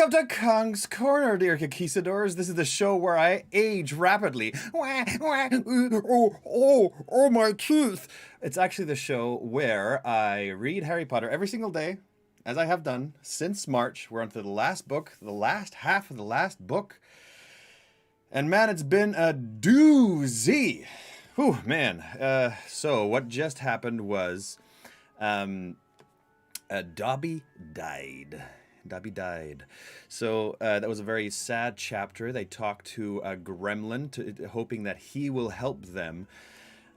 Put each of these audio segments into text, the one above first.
Welcome to Kong's Corner, dear Conquistadors. This is the show where I age rapidly. Oh, my teeth. It's actually the show where I read Harry Potter every single day, as I have done since March. We're on to the last book, the last half of the last book. And man, it's been a doozy. Whew, man. So what just happened was Dobby died. Dobby died. So that was a very sad chapter. They talked to a gremlin, hoping that he will help them.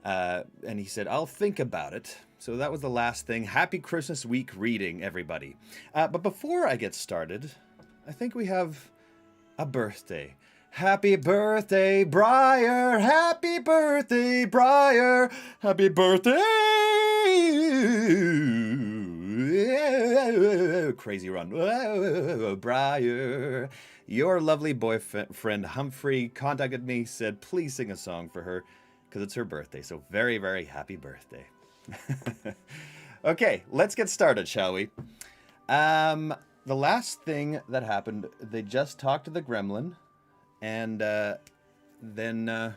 And he said, I'll think about it. So that was the last thing. Happy Christmas week reading, everybody. But before I get started, I think we have a birthday. Happy birthday, Briar! Happy birthday, Briar! Happy birthday! Crazy run. Briar. Your lovely boyfriend Humphrey contacted me, said please sing a song for her because it's her birthday. So very, very happy birthday. Okay, let's get started, shall we? The last thing that happened, they just talked to the gremlin, and then I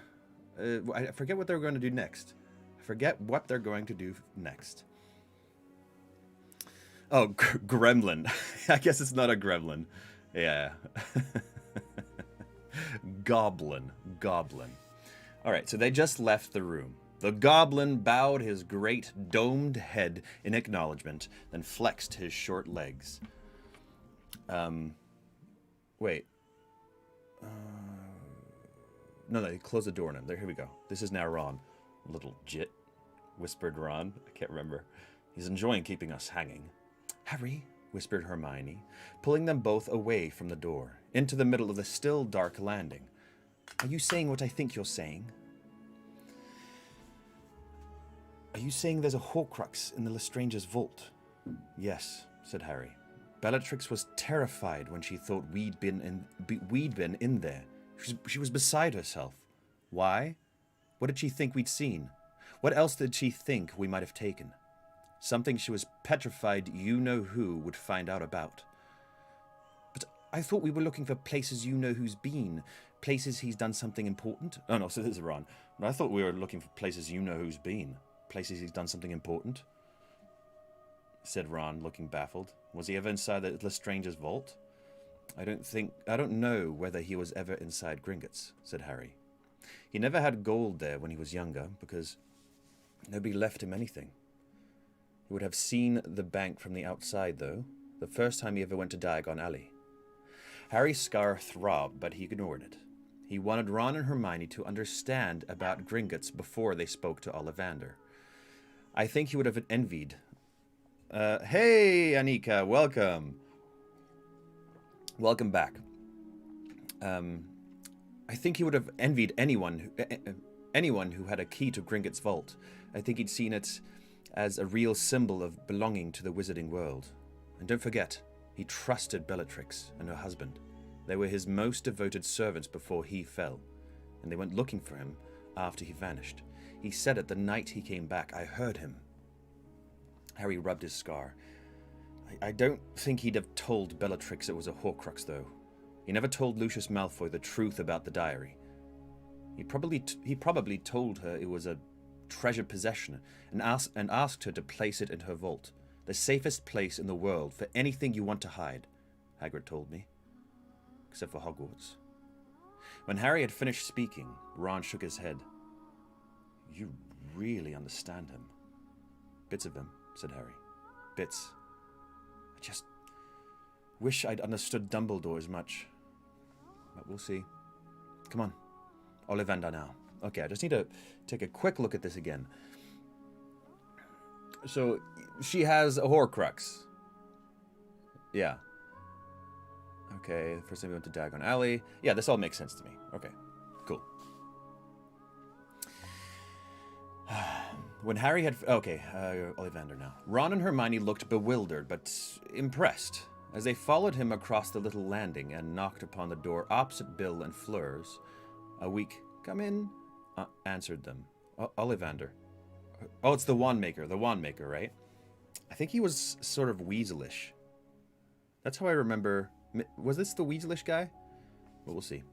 forget what they were going to do next. I forget what they're going to do next. Oh, gremlin. I guess it's not a gremlin. Yeah. Goblin. Goblin. All right, so they just left the room. The goblin bowed his great domed head in acknowledgement, then flexed his short legs. Wait. No, close the door now. There, here we go. This is now Ron. Little jit, whispered Ron. I can't remember. He's enjoying keeping us hanging. Harry, whispered Hermione, pulling them both away from the door, into the middle of the still dark landing. Are you saying what I think you're saying? Are you saying there's a Horcrux in the Lestrange's vault? Yes, said Harry. Bellatrix was terrified when she thought we'd been in there. She was beside herself. Why? What did she think we'd seen? What else did she think we might have taken? Something she was petrified you-know-who would find out about. But I thought we were looking for places you-know-who's been. Places he's done something important? Oh, no, so this is Ron. I thought we were looking for places you-know-who's been. Places he's done something important? Said Ron, looking baffled. Was he ever inside the Lestrange's vault? I don't know whether he was ever inside Gringotts, said Harry. He never had gold there when he was younger, because nobody left him anything. He would have seen the bank from the outside, though, the first time he ever went to Diagon Alley. Harry's scar throbbed, but he ignored it. He wanted Ron and Hermione to understand about Gringotts before they spoke to Ollivander. I think he would have envied. Hey, Anika, welcome. Welcome back. I think he would have envied anyone who had a key to Gringotts' vault. I think he'd seen it as a real symbol of belonging to the wizarding world. And don't forget, he trusted Bellatrix and her husband. They were his most devoted servants before he fell, and they went looking for him after he vanished. He said it the night he came back. I heard him. Harry rubbed his scar. I don't think he'd have told Bellatrix it was a Horcrux, though. He never told Lucius Malfoy the truth about the diary. He probably told her it was a treasured possession and asked her to place it in her vault, the safest place in the world for anything you want to hide, Hagrid told me, except for Hogwarts. When Harry had finished speaking, Ron shook his head. You really understand him. Bits of him, said Harry. Bits. I just wish I'd understood Dumbledore as much. But we'll see. Come on. Ollivander now. Okay, I just need to take a quick look at this again. So, she has a Horcrux. Yeah. Okay, first time we went to Diagon Alley. Yeah, this all makes sense to me. Okay, cool. When Harry had... Okay, Ollivander now. Ron and Hermione looked bewildered, but impressed, as they followed him across the little landing and knocked upon the door opposite Bill and Fleur's. A weak, come in, answered them. Ollivander. Oh, it's the Wandmaker, right? I think he was sort of weaselish. That's how I remember Was this the Weaselish guy? Well, we'll see.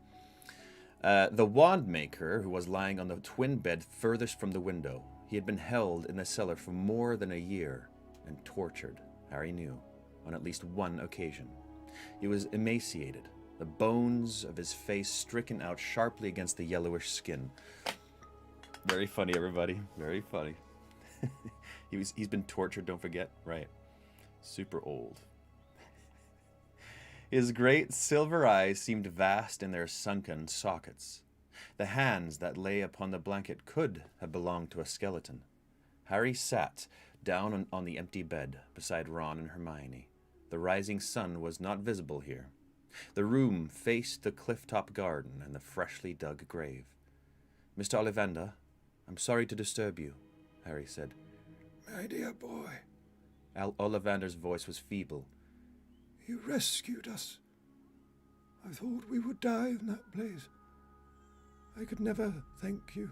The wand maker, who was lying on the twin bed furthest from the window. He had been held in the cellar for more than a year and tortured, Harry knew, on at least one occasion. He was emaciated, the bones of his face stricken out sharply against the yellowish skin. Very funny, everybody. Very funny. He's been tortured, don't forget. Right. Super old. His great silver eyes seemed vast in their sunken sockets. The hands that lay upon the blanket could have belonged to a skeleton. Harry sat down on the empty bed beside Ron and Hermione. The rising sun was not visible here. The room faced the cliff-top garden and the freshly dug grave. "Mr. Ollivander, I'm sorry to disturb you," Harry said. "My dear boy." Ollivander's voice was feeble. "You rescued us. I thought we would die in that place. I could never thank you.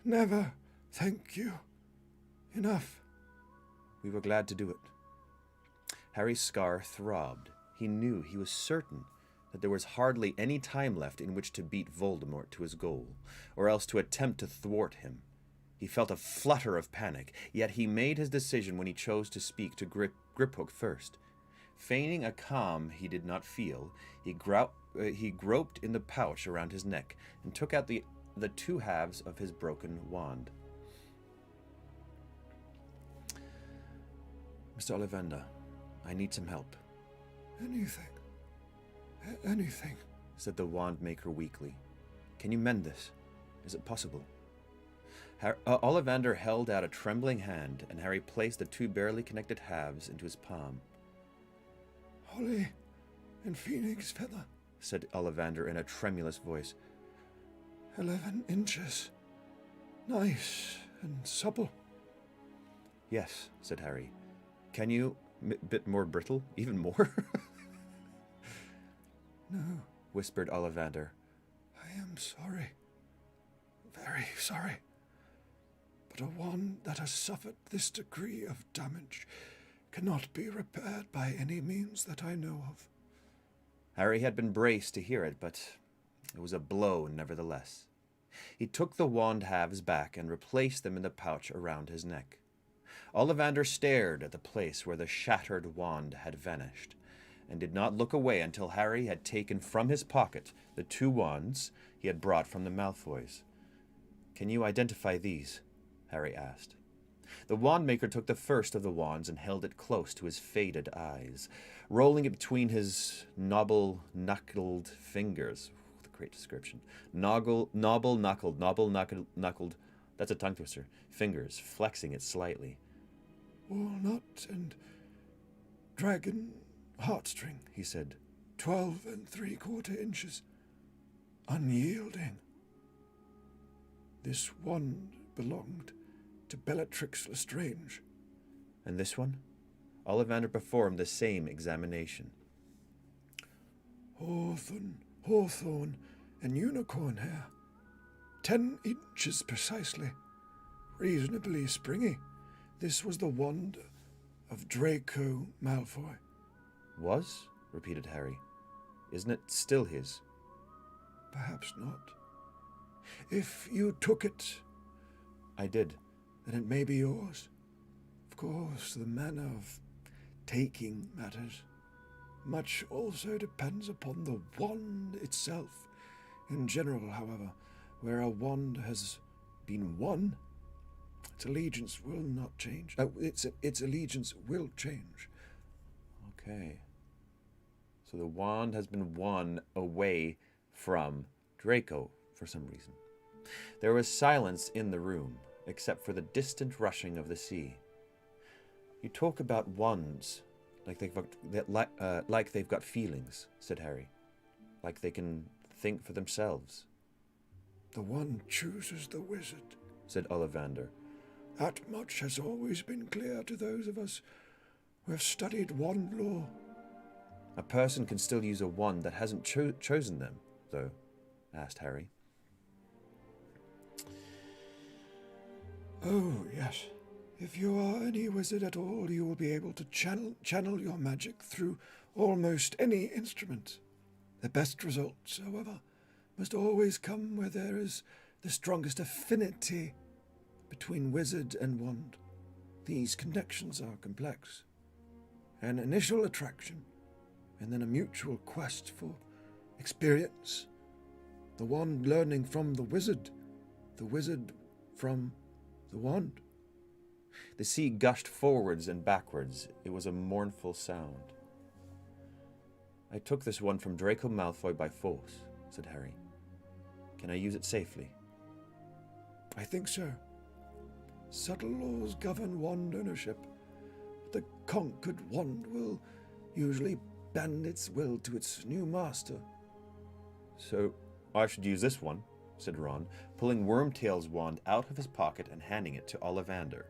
Never thank you enough." "We were glad to do it." Harry's scar throbbed. He knew, he was certain, that there was hardly any time left in which to beat Voldemort to his goal, or else to attempt to thwart him. He felt a flutter of panic, yet he made his decision when he chose to speak to Griphook first. Feigning a calm he did not feel, he groped in the pouch around his neck and took out the two halves of his broken wand. "Mr. Ollivander, I need some help." Anything, said the wand maker weakly. "Can you mend this? Is it possible?" Ollivander held out a trembling hand, and Harry placed the two barely connected halves into his palm. "Holly and phoenix feather," said Ollivander in a tremulous voice. 11 inches. Nice and supple." "Yes," said Harry. "Can you bit more brittle? Even more?" "No," whispered Ollivander. "I am sorry. Very sorry. But a wand that has suffered this degree of damage cannot be repaired by any means that I know of." Harry had been braced to hear it, but it was a blow nevertheless. He took the wand halves back and replaced them in the pouch around his neck. Ollivander stared at the place where the shattered wand had vanished, and did not look away until Harry had taken from his pocket the two wands he had brought from the Malfoys. "Can you identify these?" Harry asked. The wand maker took the first of the wands and held it close to his faded eyes, rolling it between his knobble-knuckled fingers. The great description. Knobble-knuckled, that's a tongue twister, fingers, flexing it slightly. "Walnut and dragon heartstring," he said. 12 3/4 inches. Unyielding. This wand belonged to Bellatrix Lestrange." "And this one?" Ollivander performed the same examination. Hawthorn and unicorn hair. 10 inches precisely. Reasonably springy. This was the wand of Draco Malfoy." "Was?" repeated Harry. "Isn't it still his?" "Perhaps not. If you took it..." "I did." "Then it may be yours. Of course, the manner of taking matters. Much also depends upon the wand itself. In general, however, where a wand has been won, its allegiance will not change. Its allegiance will change." Okay. So the wand has been won away from Draco for some reason. There was silence in the room, except for the distant rushing of the sea. "You talk about wands like they've got feelings," said Harry. "Like they can think for themselves." "The wand chooses the wizard," said Ollivander. "That much has always been clear to those of us who have studied wand lore." "A person can still use a wand that hasn't chosen them, though?" asked Harry. "Oh, yes. If you are any wizard at all, you will be able to channel your magic through almost any instrument. The best results, however, must always come where there is the strongest affinity between wizard and wand. These connections are complex. An initial attraction, and then a mutual quest for experience. The wand learning from the wizard from the wand. The sea gushed forwards and backwards. It was a mournful sound. I took this one from Draco Malfoy by force, said Harry. Can I use it safely? I think so. Subtle laws govern wand ownership. The conquered wand will usually bend its will to its new master. So I should use this one, said Ron, pulling Wormtail's wand out of his pocket and handing it to Ollivander.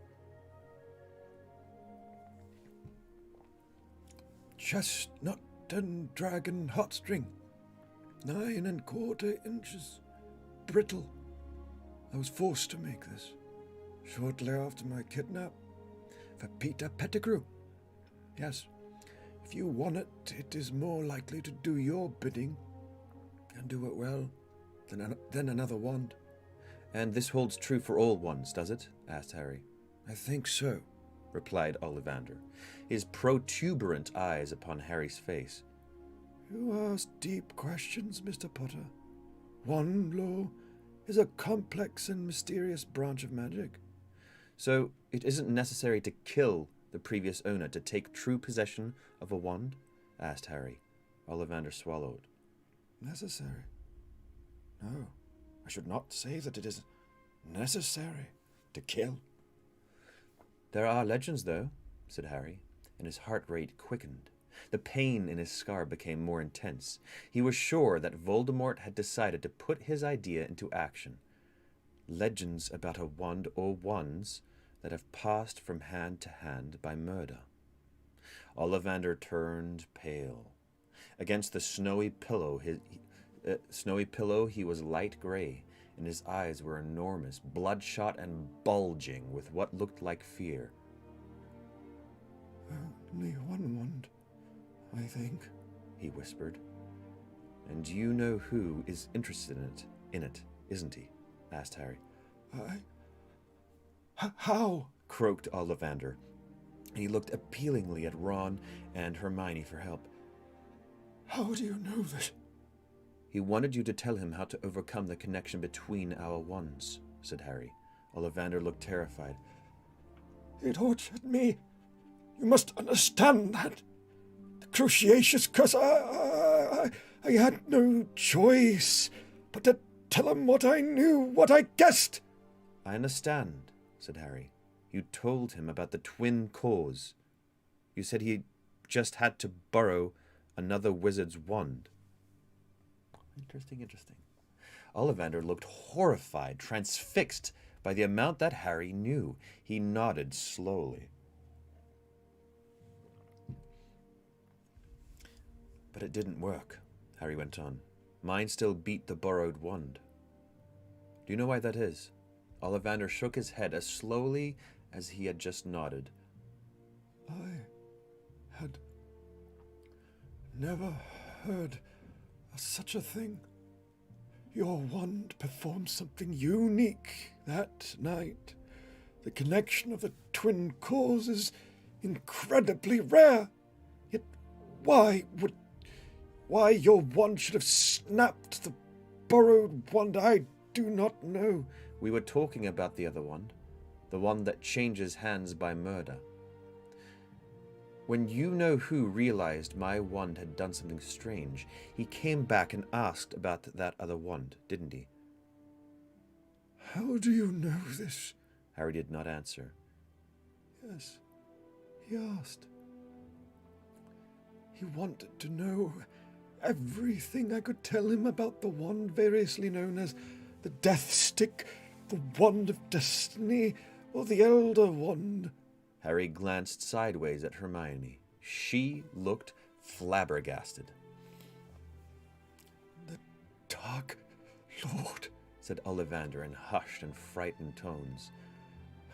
Chestnut and dragon heartstring, 9¼ inches, brittle. I was forced to make this shortly after my kidnap for Peter Pettigrew. Yes, if you want it, it is more likely to do your bidding and do it well than another wand. And this holds true for all wands, does it? Asked Harry. I think so, replied Ollivander, his protuberant eyes upon Harry's face. You ask deep questions, Mr. Potter. Wand law is a complex and mysterious branch of magic. So it isn't necessary to kill the previous owner to take true possession of a wand? Asked Harry. Ollivander swallowed. Necessary? No, I should not say that it is necessary to kill. There are legends, though, said Harry, and his heart rate quickened. The pain in his scar became more intense. He was sure that Voldemort had decided to put his idea into action. Legends about a wand or wands that have passed from hand to hand by murder. Ollivander turned pale. Against the snowy pillow, he was light gray, and his eyes were enormous, bloodshot and bulging with what looked like fear. Only one wand, I think, he whispered. And you know who is interested in it, isn't he? Asked Harry. How? Croaked Ollivander. He looked appealingly at Ron and Hermione for help. How do you know this? He wanted you to tell him how to overcome the connection between our wands, said Harry. Ollivander looked terrified. It tortured me. You must understand that. The cruciatus curse, I had no choice but to tell him what I knew, what I guessed. I understand, said Harry. You told him about the twin cores. You said he just had to borrow another wizard's wand. Interesting. Ollivander looked horrified, transfixed by the amount that Harry knew. He nodded slowly. But it didn't work, Harry went on. Mine still beat the borrowed wand. Do you know why that is? Ollivander shook his head as slowly as he had just nodded. I had never heard of such a thing. Your wand performed something unique that night. The connection of the twin cores is incredibly rare. Yet why your wand should have snapped the borrowed wand, I do not know. We were talking about the other wand, the one that changes hands by murder. When you know who realized my wand had done something strange, he came back and asked about that other wand, didn't he? How do you know this? Harry did not answer. Yes, he asked. He wanted to know everything I could tell him about the wand variously known as the Death Stick, the Wand of Destiny, or the Elder Wand. Harry glanced sideways at Hermione. She looked flabbergasted. The Dark Lord, said Ollivander in hushed and frightened tones.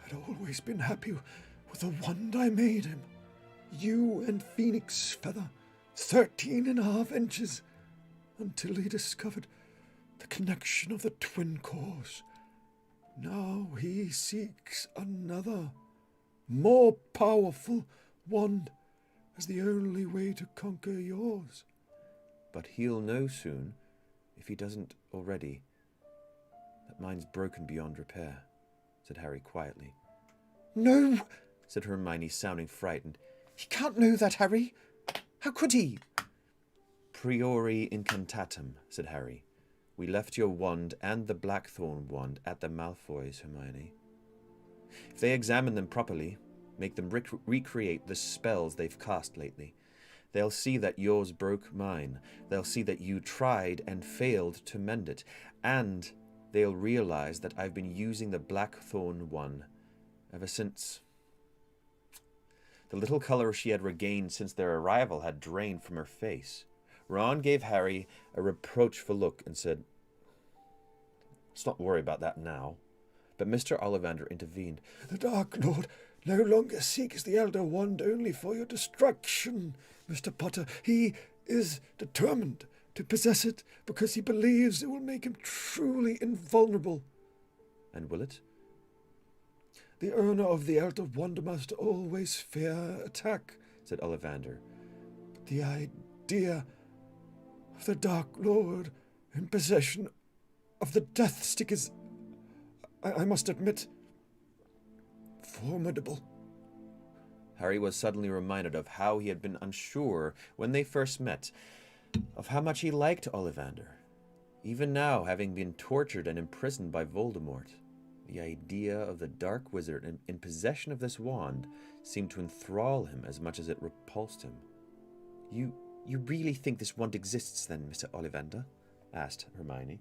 I'd always been happy with the wand I made him. You and Phoenix Feather, 13.5 inches, until he discovered the connection of the twin cores. Now he seeks another, more powerful wand as the only way to conquer yours. But he'll know soon, if he doesn't already, that mine's broken beyond repair, said Harry quietly. No, said Hermione, sounding frightened. he can't know that, Harry. How could he? Priori incantatem, said Harry. We left your wand and the Blackthorn wand at the Malfoys, Hermione. If they examine them properly, make them recreate the spells they've cast lately, they'll see that yours broke mine. They'll see that you tried and failed to mend it. And they'll realize that I've been using the Blackthorn one ever since. The little colour she had regained since their arrival had drained from her face. Ron gave Harry a reproachful look and said, "Let's not worry about that now." But Mr. Ollivander intervened. The Dark Lord no longer seeks the Elder Wand only for your destruction, Mr. Potter. He is determined to possess it because he believes it will make him truly invulnerable. And will it? The owner of the Elder Wand must always fear attack, said Ollivander. But the idea of the Dark Lord in possession of the Death Stick is, I must admit, formidable. Harry was suddenly reminded of how he had been unsure when they first met, of how much he liked Ollivander. Even now, having been tortured and imprisoned by Voldemort, the idea of the Dark Wizard in possession of this wand seemed to enthrall him as much as it repulsed him. You really think this wand exists then, Mr. Ollivander? Asked Hermione.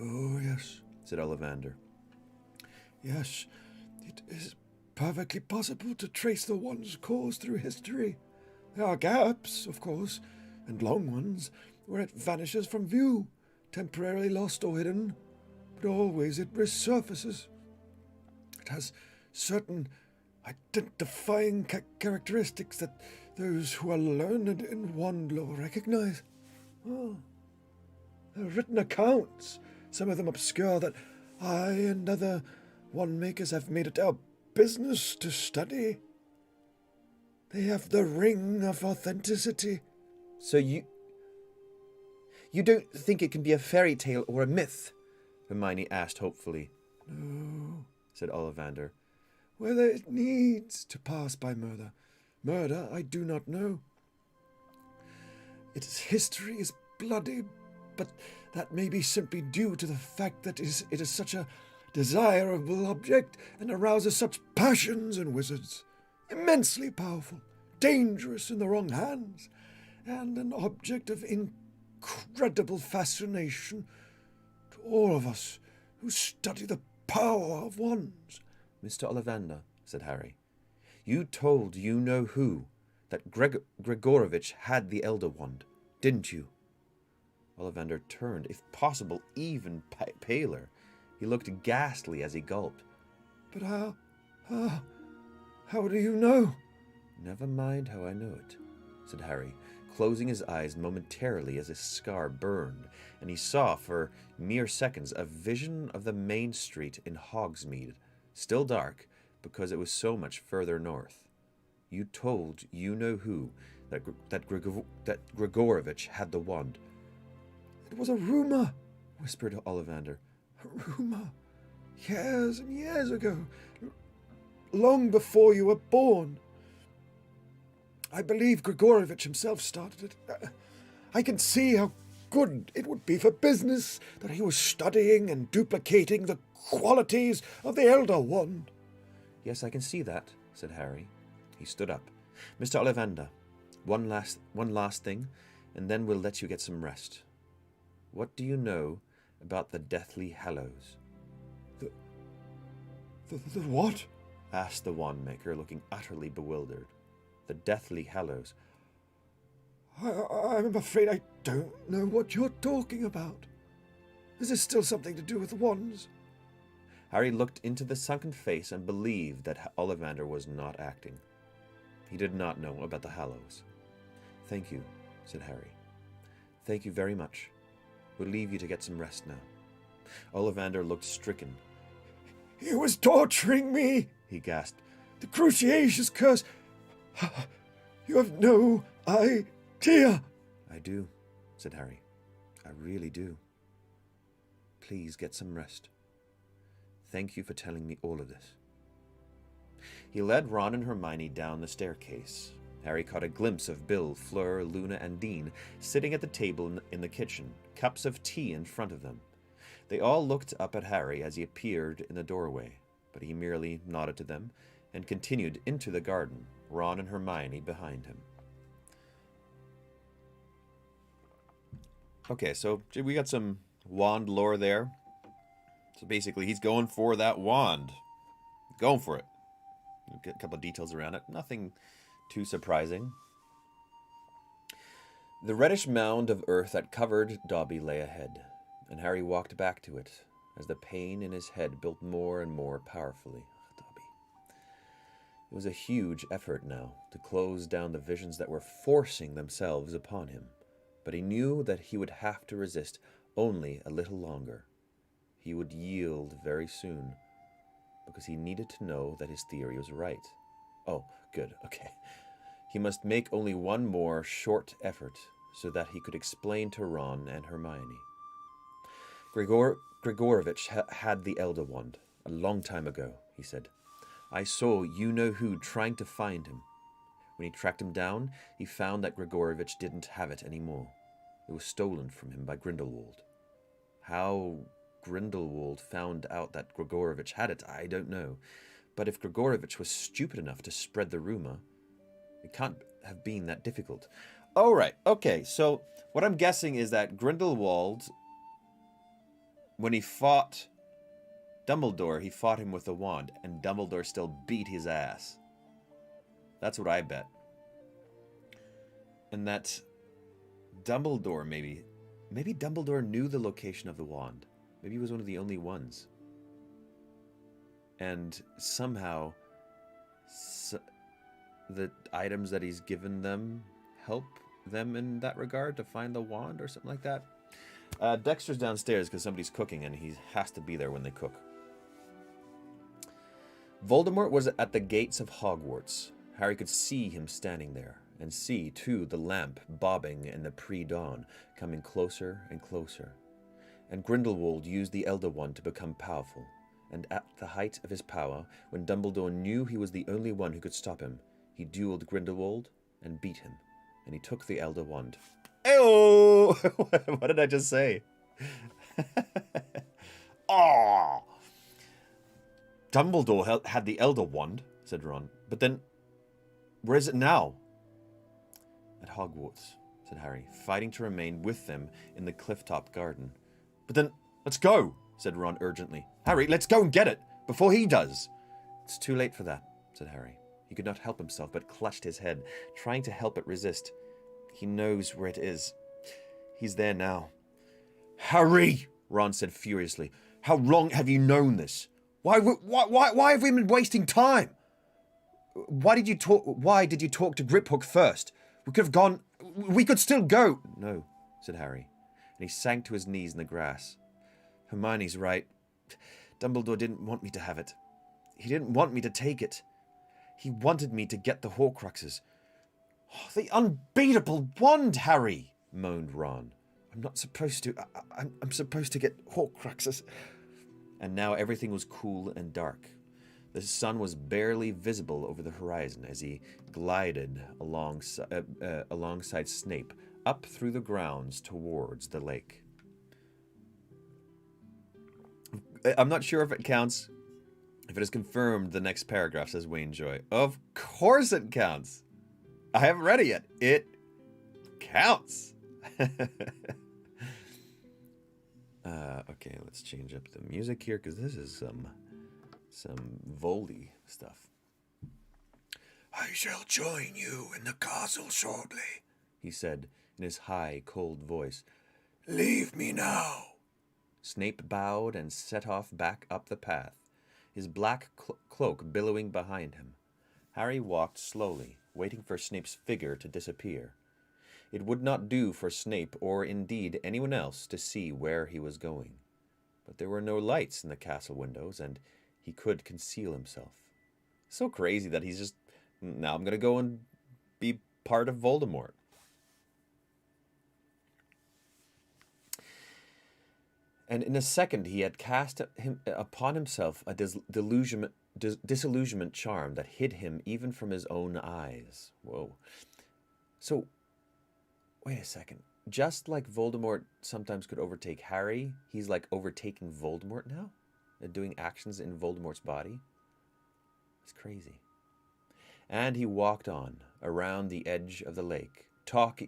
Oh, yes, said Ollivander. Yes, it is perfectly possible to trace the wand's cause through history. There are gaps, of course, and long ones, where it vanishes from view, temporarily lost or hidden, but always it resurfaces. It has certain identifying characteristics that those who are learned in wand lore recognize. Oh, there are written accounts, some of them obscure, that I and other wand makers have made it our business to study. They have the ring of authenticity. So you don't think it can be a fairy tale or a myth? Hermione asked hopefully. No, said Ollivander. Whether it needs to pass by murder, I do not know. Its history is bloody, but that may be simply due to the fact that it is such a desirable object and arouses such passions in wizards. Immensely powerful, dangerous in the wrong hands, and an object of incredible fascination to all of us who study the power of wands. Mr. Ollivander, said Harry, you told you-know-who that Gregorovitch had the Elder Wand, didn't you? Ollivander turned, if possible, even paler. He looked ghastly as he gulped. But how do you know? Never mind how I know it, said Harry, closing his eyes momentarily as his scar burned, and he saw for mere seconds a vision of the main street in Hogsmeade, still dark because it was so much further north. You told you-know-who that Gregorovitch had the wand. It was a rumour, whispered Ollivander. A rumour. Years and years ago. Long before you were born. I believe Gregorovitch himself started it. I can see how good it would be for business that he was studying and duplicating the qualities of the Elder Wand. Yes, I can see that, said Harry. He stood up. Mr. Ollivander, one last thing, and then we'll let you get some rest. What do you know about the Deathly Hallows? The what? Asked the wand-maker, looking utterly bewildered. The Deathly Hallows. I'm afraid I don't know what you're talking about. Is this still something to do with wands? Harry looked into the sunken face and believed that Ollivander was not acting. He did not know about the Hallows. "Thank you," said Harry. "Thank you very much. We'll leave you to get some rest now." Ollivander looked stricken. "He was torturing me," he gasped. "The cruciatus curse. You have no idea." "I do," said Harry. "I really do. Please get some rest. Thank you for telling me all of this." He led Ron and Hermione down the staircase. Harry caught a glimpse of Bill, Fleur, Luna, and Dean sitting at the table in the kitchen, cups of tea in front of them. They all looked up at Harry as he appeared in the doorway, but he merely nodded to them and continued into the garden, Ron and Hermione behind him. Okay, so we got some wand lore there. So basically, he's going for that wand. Going for it. We'll get a couple of details around it. Nothing too surprising. The reddish mound of earth that covered Dobby lay ahead, and Harry walked back to it as the pain in his head built more and more powerfully. Dobby. It was a huge effort now to close down the visions that were forcing themselves upon him, but he knew that he would have to resist only a little longer. He would yield very soon, because he needed to know that his theory was right. Oh, good, okay. He must make only one more short effort so that he could explain to Ron and Hermione. Grigorovich had the Elder Wand a long time ago, he said. "I saw you-know-who trying to find him. When he tracked him down, he found that Grigorovich didn't have it anymore. It was stolen from him by Grindelwald. How Grindelwald found out that Grigorovich had it, I don't know. But if Grigorovich was stupid enough to spread the rumor, it can't have been that difficult." Oh, right. Okay, so what I'm guessing is that Grindelwald, when he fought Dumbledore, he fought him with a wand, and Dumbledore still beat his ass. That's what I bet. And that Dumbledore, maybe Dumbledore knew the location of the wand. Maybe he was one of the only ones. And somehow, the items that he's given them help them in that regard to find the wand or something like that. Dexter's downstairs because somebody's cooking and he has to be there when they cook. Voldemort was at the gates of Hogwarts. Harry could see him standing there, and see, too, the lamp bobbing in the pre-dawn, coming closer and closer. And Grindelwald used the Elder Wand to become powerful, and at the height of his power, when Dumbledore knew he was the only one who could stop him, he dueled Grindelwald and beat him, and he took the Elder Wand. Ew! What did I just say? Oh! Dumbledore had the Elder Wand, said Ron. But then, where is it now? At Hogwarts, said Harry, fighting to remain with them in the cliff-top garden. But then, let's go, said Ron urgently. Harry, let's go and get it, before he does. It's too late for that, said Harry. He could not help himself, but clutched his head, trying to help it resist. He knows where it is. He's there now. Harry, Ron said furiously. How long have you known this? Why have we been wasting time? Why did you talk to Griphook first? We could have gone. We could still go. No, said Harry, and he sank to his knees in the grass. Hermione's right. Dumbledore didn't want me to have it. He didn't want me to take it. He wanted me to get the Horcruxes. Oh, the unbeatable wand, Harry, moaned Ron. I'm not supposed to. I'm supposed to get Horcruxes. And now everything was cool and dark. The sun was barely visible over the horizon as he glided alongside Snape up through the grounds towards the lake. I'm not sure if it counts. If it is confirmed, the next paragraph says Wayne Joy. Of course it counts. I haven't read it yet. It counts. Okay, let's change up the music here because this is some Voldy stuff. I shall join you in the castle shortly, he said in his high, cold voice. Leave me now. Snape bowed and set off back up the path, his black cloak billowing behind him. Harry walked slowly, waiting for Snape's figure to disappear. It would not do for Snape, or indeed anyone else, to see where he was going. But there were no lights in the castle windows, and he could conceal himself. So crazy that he's just, now I'm going to go and be part of Voldemort. And in a second he had cast upon himself a disillusionment charm that hid him even from his own eyes. Whoa. So, wait a second. Just like Voldemort sometimes could overtake Harry, he's like overtaking Voldemort now? And doing actions in Voldemort's body? It's crazy. And he walked on, around the edge of the lake,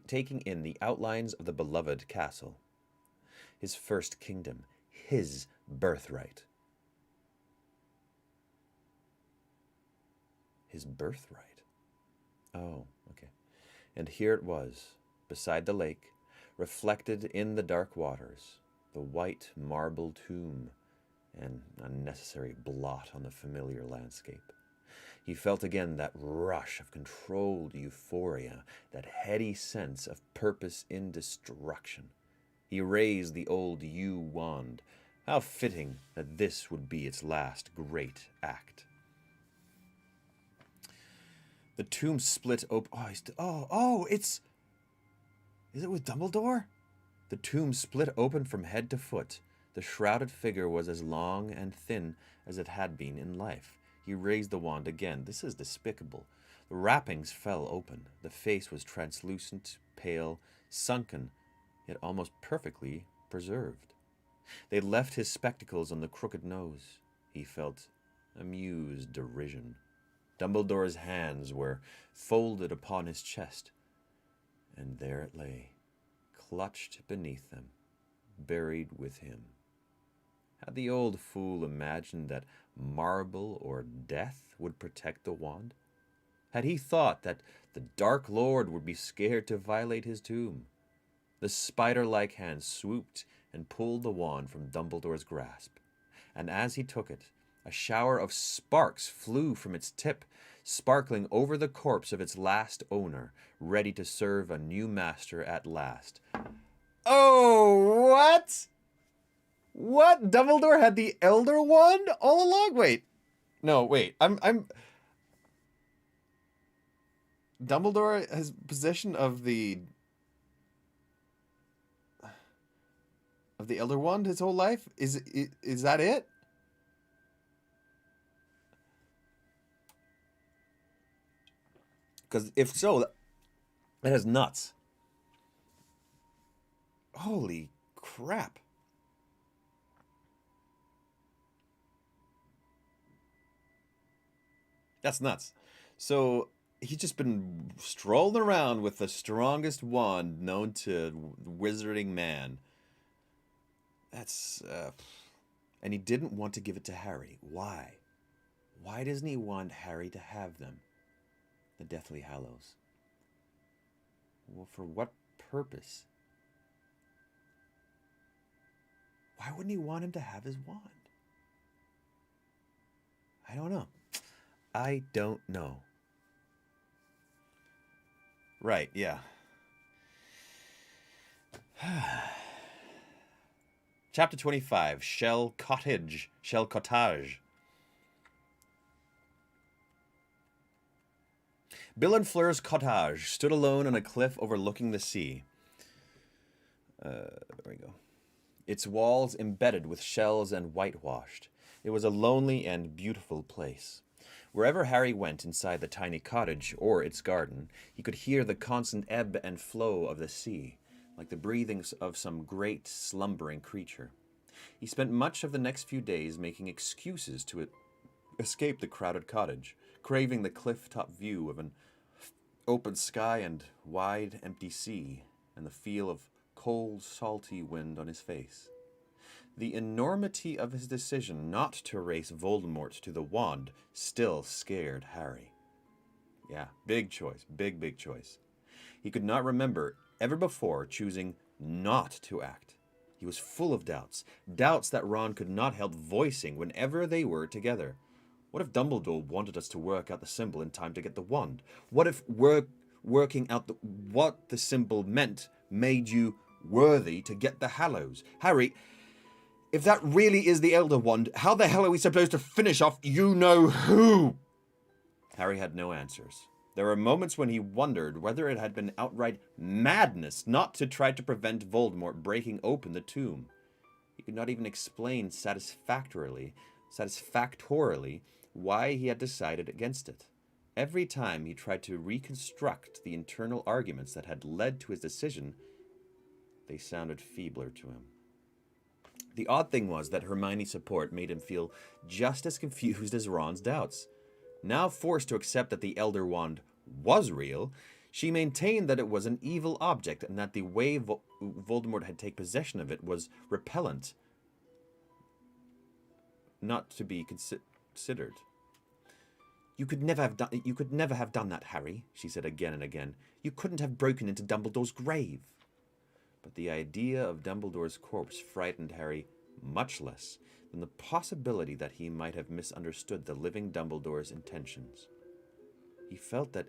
taking in the outlines of the beloved castle. His first kingdom, his birthright. His birthright? Oh, okay. And here it was, beside the lake, reflected in the dark waters, the white marble tomb, an unnecessary blot on the familiar landscape. He felt again that rush of controlled euphoria, that heady sense of purpose in destruction. He raised the old yew wand. How fitting that this would be its last great act. The tomb split open. Is it with Dumbledore? The tomb split open from head to foot. The shrouded figure was as long and thin as it had been in life. He raised the wand again. This is despicable. The wrappings fell open. The face was translucent, pale, sunken, yet almost perfectly preserved. They left his spectacles on the crooked nose. He felt amused derision. Dumbledore's hands were folded upon his chest, and there it lay, clutched beneath them, buried with him. Had the old fool imagined that marble or death would protect the wand? Had he thought that the Dark Lord would be scared to violate his tomb? The spider-like hand swooped and pulled the wand from Dumbledore's grasp, and as he took it, a shower of sparks flew from its tip, sparkling over the corpse of its last owner, ready to serve a new master at last. Oh, what? What? Dumbledore had the Elder Wand all along? Wait. No, wait. I'm... Dumbledore has possession of the Elder Wand his whole life? Is that it? Because if so, that is nuts. Holy crap. That's nuts. So he's just been strolling around with the strongest wand known to wizarding man. That's, and he didn't want to give it to Harry. Why? Why doesn't he want Harry to have them? The Deathly Hallows. Well, for what purpose? Why wouldn't he want him to have his wand? I don't know. I don't know. Right, yeah. Chapter 25, Shell Cottage. Bill and Fleur's cottage stood alone on a cliff overlooking the sea. There we go. Its walls embedded with shells and whitewashed. It was a lonely and beautiful place. Wherever Harry went inside the tiny cottage or its garden, he could hear the constant ebb and flow of the sea, like the breathings of some great slumbering creature. He spent much of the next few days making excuses to escape the crowded cottage, craving the cliff-top view of an open sky and wide, empty sea, and the feel of cold, salty wind on his face. The enormity of his decision not to race Voldemort to the wand still scared Harry. Yeah, big choice, big choice. He could not remember ever before choosing not to act. He was full of doubts, doubts that Ron could not help voicing whenever they were together. What if Dumbledore wanted us to work out the symbol in time to get the wand? What if working out what the symbol meant made you worthy to get the Hallows? Harry, if that really is the Elder Wand, how the hell are we supposed to finish off you-know-who? Harry had no answers. There were moments when he wondered whether it had been outright madness not to try to prevent Voldemort breaking open the tomb. He could not even explain satisfactorily why he had decided against it. Every time he tried to reconstruct the internal arguments that had led to his decision, they sounded feebler to him. The odd thing was that Hermione's support made him feel just as confused as Ron's doubts. Now forced to accept that the Elder Wand was real, she maintained that it was an evil object and that the way Voldemort had taken possession of it was repellent, not to be considered. You could never have done that, Harry, she said again and again. You couldn't have broken into Dumbledore's grave. But the idea of Dumbledore's corpse frightened Harry much less than the possibility that he might have misunderstood the living Dumbledore's intentions. He felt that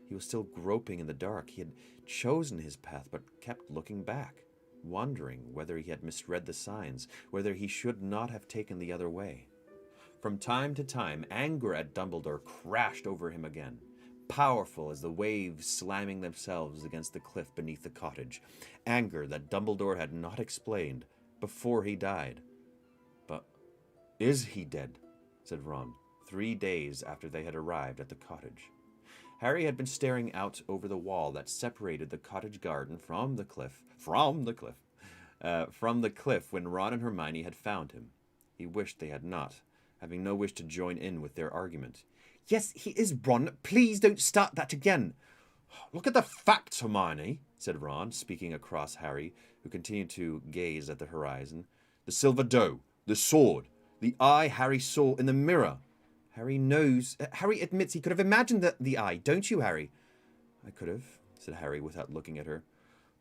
he was still groping in the dark. He had chosen his path, but kept looking back, wondering whether he had misread the signs, whether he should not have taken the other way. From time to time, anger at Dumbledore crashed over him again, powerful as the waves slamming themselves against the cliff beneath the cottage. Anger that Dumbledore had not explained before he died. But is he dead? Said Ron, 3 days after they had arrived at the cottage. Harry had been staring out over the wall that separated the cottage garden from the cliff when Ron and Hermione had found him. He wished they had not, having no wish to join in with their argument. Yes, he is, Ron. Please don't start that again. Look at the facts, Hermione, said Ron, speaking across Harry, who continued to gaze at the horizon. The silver doe, the sword, the eye Harry saw in the mirror. Harry admits he could have imagined the eye, don't you, Harry? I could have, said Harry without looking at her.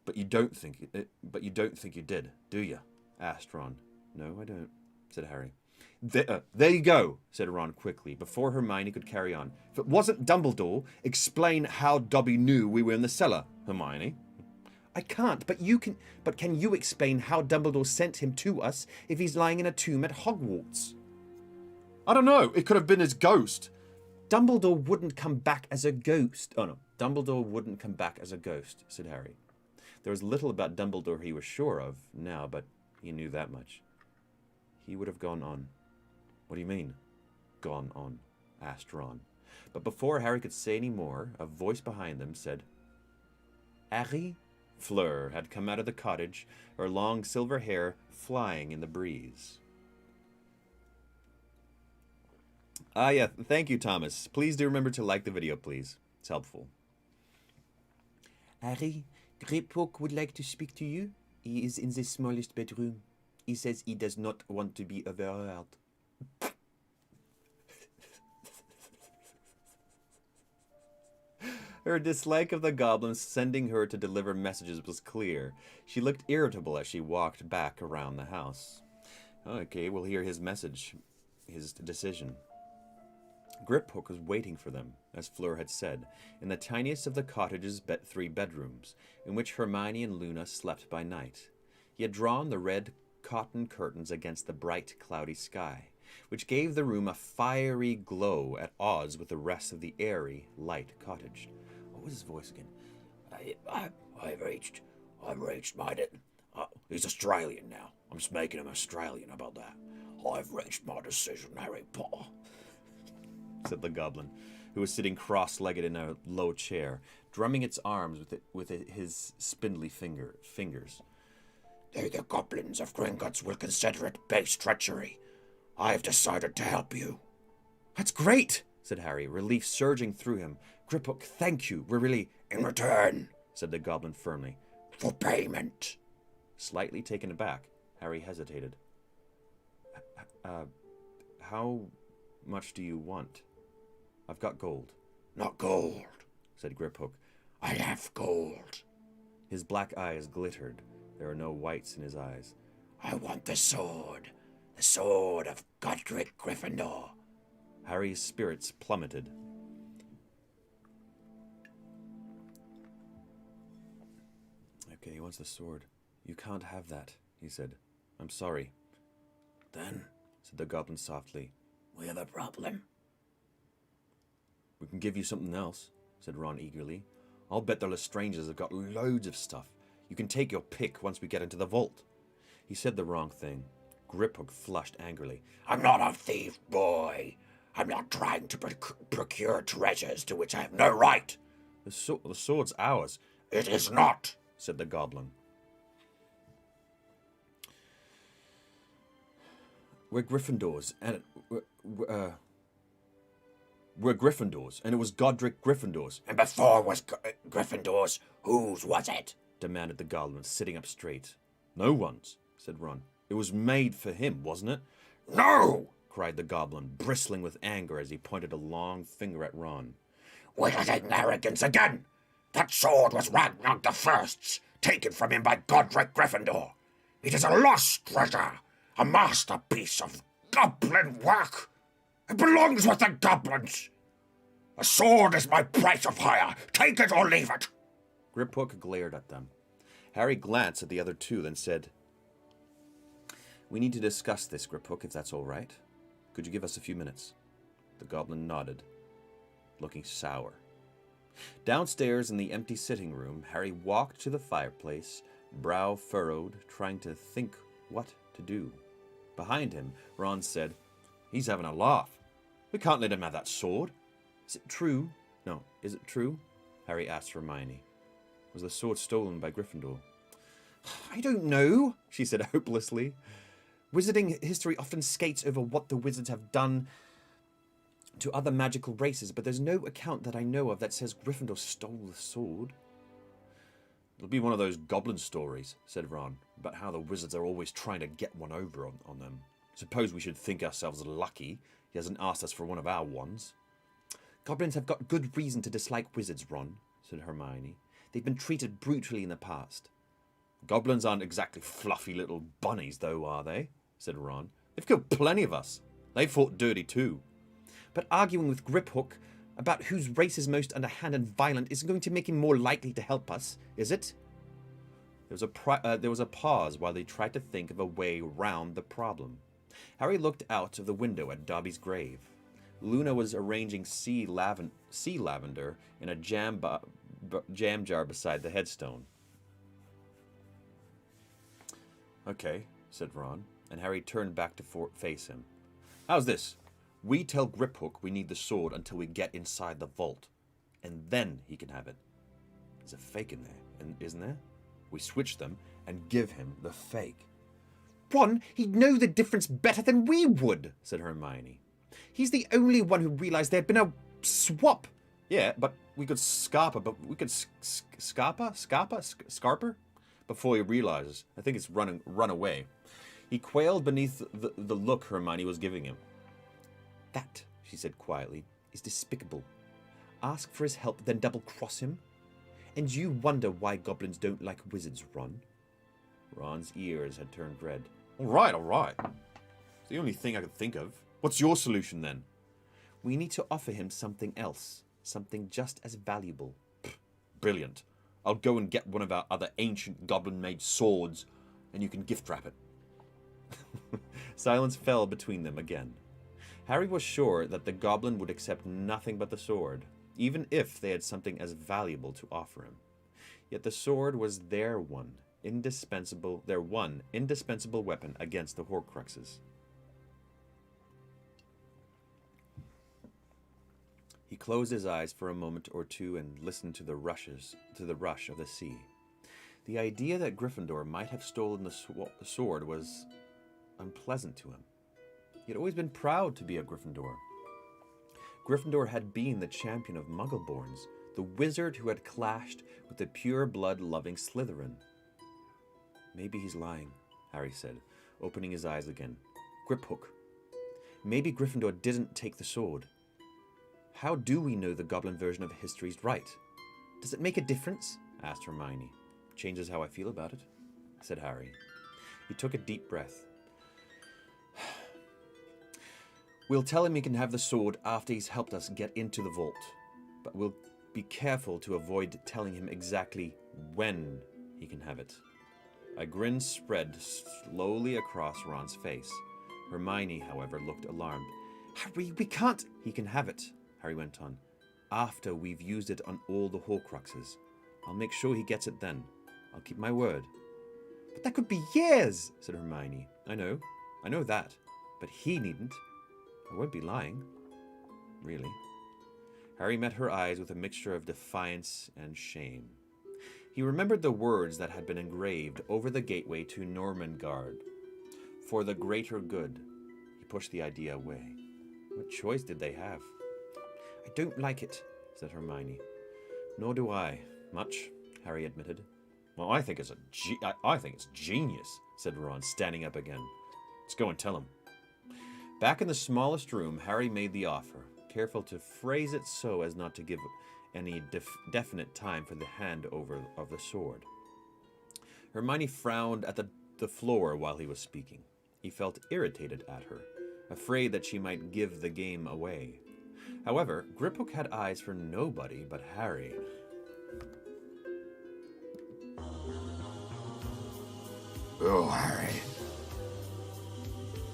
But you don't think you did, do you? Asked Ron. No, I don't, said Harry. There you go, said Ron quickly, before Hermione could carry on. If it wasn't Dumbledore, explain how Dobby knew we were in the cellar, Hermione. I can't, but can you explain how Dumbledore sent him to us if he's lying in a tomb at Hogwarts? I don't know, it could have been his ghost. Dumbledore wouldn't come back as a ghost. Oh no, Dumbledore wouldn't come back as a ghost, said Harry. There was little about Dumbledore he was sure of now, but he knew that much. He would have gone on. What do you mean, gone on? Asked Ron. But before Harry could say any more, a voice behind them said, Harry? Fleur had come out of the cottage, her long silver hair flying in the breeze. Yeah, thank you, Thomas. Please do remember to like the video, please. It's helpful. Harry, Greypoke would like to speak to you. He is in the smallest bedroom. He says he does not want to be overheard. Her dislike of the goblins sending her to deliver messages was clear. She looked irritable as she walked back around the house. Okay, we'll hear his message, his decision. Griphook was waiting for them, as Fleur had said, in the tiniest of the cottage's 3 bedrooms, in which Hermione and Luna slept by night. He had drawn the red cotton curtains against the bright, cloudy sky, which gave the room a fiery glow at odds with the rest of the airy, light cottage. What was his voice again? I've reached my... he's Australian now. I'm just making him Australian about that. I've reached my decision, Harry Potter, said the goblin, who was sitting cross-legged in a low chair, drumming its arms with his spindly fingers. Though the goblins of Gringotts will consider it base treachery, I have decided to help you. That's great, said Harry, relief surging through him. Griphook, thank you. We're really... In return, said the goblin firmly. For payment. Slightly taken aback, Harry hesitated. How much do you want? I've got gold. Not gold, said Griphook. I have gold. His black eyes glittered. There were no whites in his eyes. I want the sword of Godric Gryffindor. Harry's spirits plummeted. Okay, he wants the sword. You can't have that, he said. I'm sorry. Then, Said the goblin softly. we're the problem. We can give you something else, said Ron eagerly. I'll bet the Lestrangers have got loads of stuff. You can take your pick once we get into the vault. He said the wrong thing. Griphook flushed angrily. I'm not a thief, boy. I'm not trying to procure treasures to which I have no right. The sword's ours, It is not. said the goblin. We're Gryffindors, and we're Gryffindors, and it was Godric Gryffindor's, And before was Gryffindor's, whose was it? demanded the goblin, sitting up straight. No one's, said Ron. It was made for him, wasn't it? No! Cried the goblin, bristling with anger as he pointed a long finger at Ron. Withering arrogance again! That sword was Ragnar the First's, taken from him by Godric Gryffindor. It is a lost treasure, a masterpiece of goblin work. It belongs with the goblins. A sword is my price of hire. Take it or leave it. Griphook glared at them. Harry glanced at the other two, then said, We need to discuss this, Griphook, if that's all right. Could you give us a few minutes? The goblin nodded, looking sour. Downstairs in the empty sitting room, Harry walked to the fireplace, brow furrowed, trying to think what to do. Behind him, Ron said, He's having a laugh. We can't let him have that sword. Is it true? No, is it true? Harry asked Hermione. Was the sword stolen by Gryffindor? I don't know, she said hopelessly. Wizarding history often skates over what the wizards have done to other magical races, but there's no account that I know of that says Gryffindor stole the sword. It'll be one of those goblin stories, said Ron, about how the wizards are always trying to get one over on them. Suppose we should think ourselves lucky he hasn't asked us for one of our wands. Goblins have got good reason to dislike wizards, Ron, said Hermione. They've been treated brutally in the past. Goblins aren't exactly fluffy little bunnies, though, are they? Said Ron. They've killed plenty of us. They fought dirty, too. But arguing with Griphook about whose race is most underhand and violent isn't going to make him more likely to help us, is it? There was a pause while they tried to think of a way round the problem. Harry looked out of the window at Dobby's grave. Luna was arranging sea lavender in a jam jar beside the headstone. Okay, said Ron, and Harry turned back to face him. How's this? We tell Griphook we need the sword until we get inside the vault, and then he can have it. There's a fake in there, isn't there? We switch them and give him the fake. Ron, he'd know the difference better than we would, said Hermione. He's the only one who realized there'd been a swap. Yeah, but we could scarper before he realizes. I think it's run away. He quailed beneath the look Hermione was giving him. That, she said quietly, is despicable. Ask for his help, then double-cross him? And you wonder why goblins don't like wizards, Ron? Ron's ears had turned red. All right. It's the only thing I could think of. What's your solution, then? We need to offer him something else. Something just as valuable. Pfft, brilliant. I'll go and get one of our other ancient goblin-made swords, and you can gift-wrap it. Silence fell between them again. Harry was sure that the goblin would accept nothing but the sword, even if they had something as valuable to offer him. Yet the sword was their one indispensable weapon against the Horcruxes. He closed his eyes for a moment or two and listened to the rush of the sea. The idea that Gryffindor might have stolen the sword was unpleasant to him. He had always been proud to be a Gryffindor. Gryffindor had been the champion of Muggleborns, the wizard who had clashed with the pure-blood-loving Slytherin. Maybe he's lying, Harry said, opening his eyes again. Griphook. Maybe Gryffindor didn't take the sword. How do we know the goblin version of history's right? Does it make a difference? Asked Hermione. Changes how I feel about it, said Harry. He took a deep breath. We'll tell him he can have the sword after he's helped us get into the vault. But we'll be careful to avoid telling him exactly when he can have it. A grin spread slowly across Ron's face. Hermione, however, looked alarmed. Harry, we can't... He can have it, Harry went on, after we've used it on all the Horcruxes. I'll make sure he gets it then. I'll keep my word. But that could be years, said Hermione. I know that. But he needn't. I won't be lying. Really. Harry met her eyes with a mixture of defiance and shame. He remembered the words that had been engraved over the gateway to Normangard. For the greater good. He pushed the idea away. What choice did they have? I don't like it, said Hermione. Nor do I. Much, Harry admitted. Well, I think it's genius, said Ron, standing up again. Let's go and tell him. Back in the smallest room, Harry made the offer, careful to phrase it so as not to give any definite time for the handover of the sword. Hermione frowned at the floor while he was speaking. He felt irritated at her, afraid that she might give the game away. However, Griphook had eyes for nobody but Harry. Oh, Harry.